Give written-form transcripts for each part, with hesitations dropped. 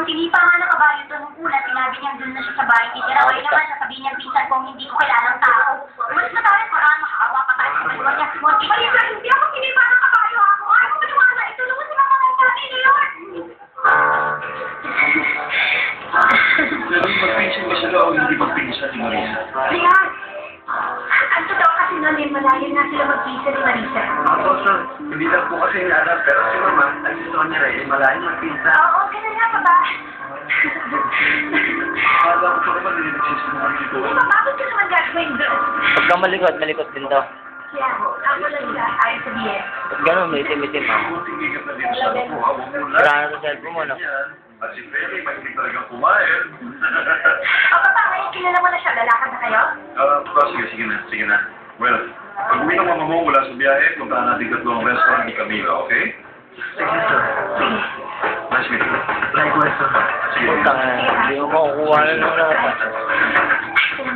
Nung tinipa nga ng kabayo doon nung una, sinabi niya doon na siya sa bahay titira. Kaya naman, sasabihin niya pinsan kong hindi ko kilalang tao. Umalis na tayo para makaawa pa tayo sa dalawa niya. Balita, hindi ako tinipa ng kabayo ako. Ayaw ko maniwala. Ito naman si mga nangyari na yun. Pero magpinsan ba sila o hindi magpinsan ni Marisa? Ayan. Ang totoo kasi noon eh, malayo na sila magpisa ni Marisa. Ako, sir. Hindi lang po kasi alam, pero si Mama, ang gusto niya rin, malayo magpinsan. Oo, ganun nga, Papa. Akala ko pa naman, hindi nagsisimula dito. Bakit ka naman gagawin doon? Huwag kang malikot din daw. Kaya, ako lang siya. Ayaw sabihin. Ba't gano'n, may itim-itim ha? Buting hindi ka na dito sa ako, hawak mo lang. Sira na sa cellphone mo, no? At si Feli, mahilig talagang kumain. O, Papa, ngayon kilala mo na siya. Lalakad na kayo? Sige na. Well, pag uwi ng mama mo mula sa biyahe, puntahan natin tatlong restaurant ni Camila, okay? Sige, sir. Sige. Nice meeting you. Likewise, sir. Sige. Putang na, hindi mo makukuha na ng lahat.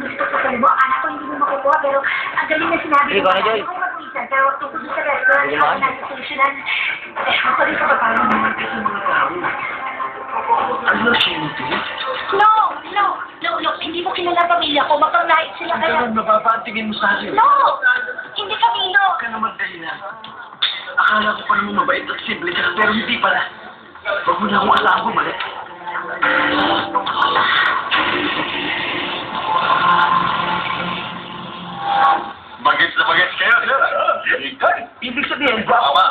Gusto ko sa mo. Akala ko hindi mo makukuha, pero ang galing na sinabi Sige, mo. Kona Joy. Ako magpisan, pero tungkol sa restaurant, Sige, ako ma'am. nag-susunan. Ako rin sa paano naman kasi mga tao. Are you ashamed to it? No, hindi mo kilala pamilya ko. Mapanglait sila kaya. Ganun, mababantingin mo sa akin. No! Hindi Camilo! Huwag ka naman dahilan. Akala ko pa naman mabait at simple ka, pero hindi pala. Huwag mo na akong asahan bumalik. Bagets na bagets kayo, sir. Ibig sabihin, tama.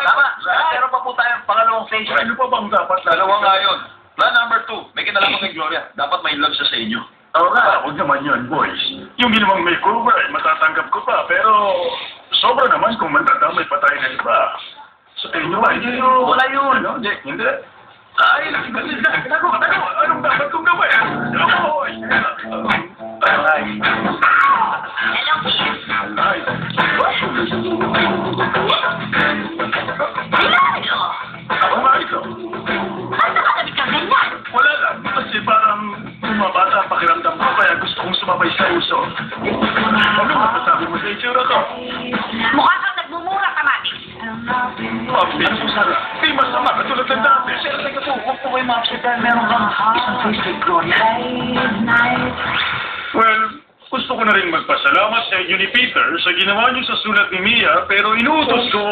Meron pa po tayong pangalawang stage. Ano pa bang dapat? Dalawa nga yun. Plan number 2, may kinalaman kay Gloria. Dapat may love siya sa inyo. Oo nga, huwag naman yun, boys. Yung ginawang makeover, matatanggap ko pa, pero sobra naman kung mandadamay pa tayo ng iba. Sa tingin nyo ba, hindi yun? Wala yun. Ano? Hindi. Ay, tago. Anong dapat kong gawin? Ay. Hello, Kiss. Ay. Hello! Ako nga ito. Ba't nakatabi ka ganyan? Wala lang. Kasi parang bumabata ang pakiramdam ko, kaya gusto kong sumabay sa uso. Ano masasabi mo sa itsura ko? Mukha kang nagmumura, Kamatis. Ano po, Sarah? Di masama, katulad ng dati. Sir, teka po, huwag po kayo makakita. Meron kang isang face kay Gloria. Well, gusto ko na rin magpasalamat sa inyo ni Peter sa ginawa niyo sa sulat ni Mia, pero inuutos ko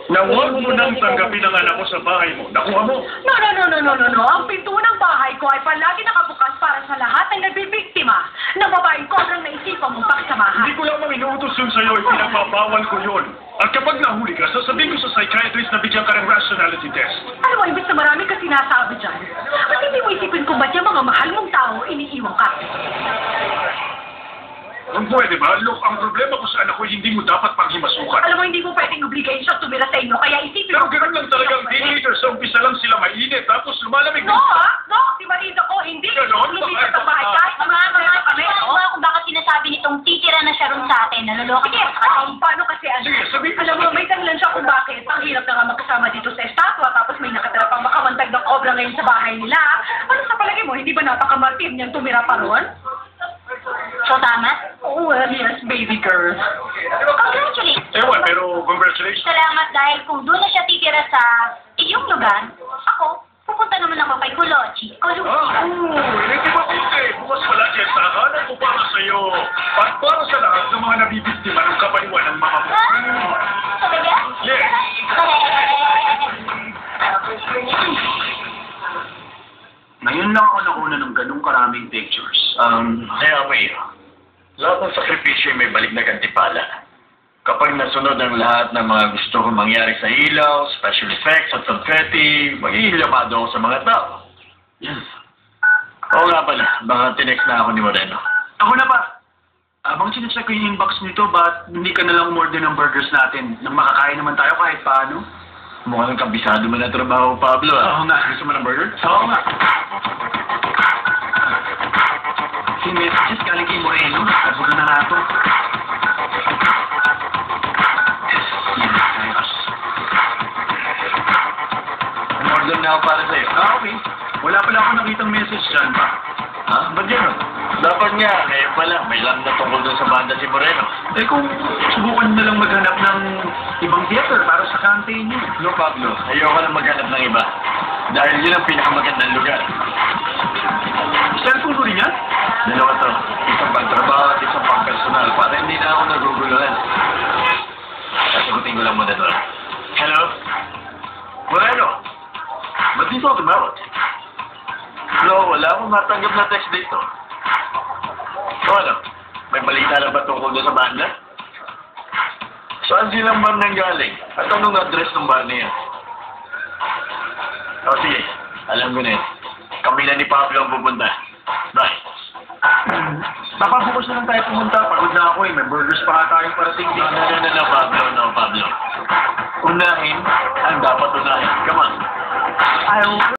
na huwag mo nang tanggapin ang anak ko sa bahay mo. Nakuha mo? No. Ang pinto ng bahay ko ay palagi nakabukas para sa lahat ng nabibiktima na babaeng kontrang naisipan mong pakisamahan. Hindi ko lamang inuutos yun sa'yo, ipinagbabawal ko yun. At kapag nahuli ka, sasabihin ko sa psychiatrist na bigyan ka ng rationality test. Alam mo, imbis na marami ka sinasabi dyan, at hindi mo isipin kung ba't yung mga mahal mong tao iniiwan ka. Kung pwede ba, look, ang problema ko sa anak ko, hindi mo dapat panghimasukan. Alam mo, hindi mo pwedeng obligation siya tumira sa inyo, kaya isipin Pero mo... gano'n lang talagang teenager, sa umpisa lang sila mainit, tapos lumalamig. No, si Marisa ko, hindi. Ganon? Lumipit sa bahay kahit mga kami. Kung bakit sinasabi nitong titira na siya ron sa atin, naloloka Sige, niya sa atin. paano kasi ano? Sige, sabihin mo. Alam mo, may dahilan siya kung bakit. Ang hirap na nga magkasama dito sa estatwa, tapos may nakatira pang makawantag ng obra ngayon sa bahay nila. Ano sa palagay mo, hindi ba napakamartir niyang tumira pa ron? So, tama? Oh, well, yes, baby girl. Congratulations. Ewan, pero congratulations. Salamat dahil kung doon na siya titira sa iyong lugar, ako, pupunta naman ako kay Kulochi. Hindi ba kunti? Bukas pala siya sa hanan ko para sa'yo. At para sa lahat ng mga nabibiktima ng kapaliwan ng mga mo. Talaga? Yes. Ngayon lang ako nakuna ng ganung karaming pictures. Kaya may, lahat ng sakripisyo may balik na kantipala. Kapag nasunod ang lahat ng mga gusto kong mangyari sa ilaw, special effects at confetti, magiging lamado ako sa mga tao. Yes. Oo nga pala, baka tinext na ako ni Moreno. Ako na ba? Abang sinecheck ko yung inbox nito, ba't hindi ka nalang umorder ng burgers natin? Nang makakain naman tayo kahit paano? Mukhang kabisado mo na trabaho, Pablo. Oo nga. Gusto mo ng burger? Oo nga. Si messages galing kay Moreno. Sabugan na nato. Yes. Umorder na ako para sa'yo. Okay. Wala pala ako nakitang message dyan pa. Ha? Ba't yan? Dapat nga, ngayon pala, may lang na tungkol doon sa banda si Moreno. Eh kung subukan na lang maghanap ng ibang theater para sa campaign niyo. No, Pablo. Ayoko lang maghanap ng iba. Dahil yun ang pinakamagandang lugar. akong natanggap na text dito. So ano, may balita na ba tungkol doon sa banda? Saan silang bar nang galing? At anong address ng bar niya? O sige, alam ko na yun. Kami na ni Pablo ang pupunta. Bye. Baka bukas na lang tayo pumunta. Pagod na ako eh. May burgers pa tayong parating din. No, Pablo. Unahin ang dapat unahin. Come on. Ayaw.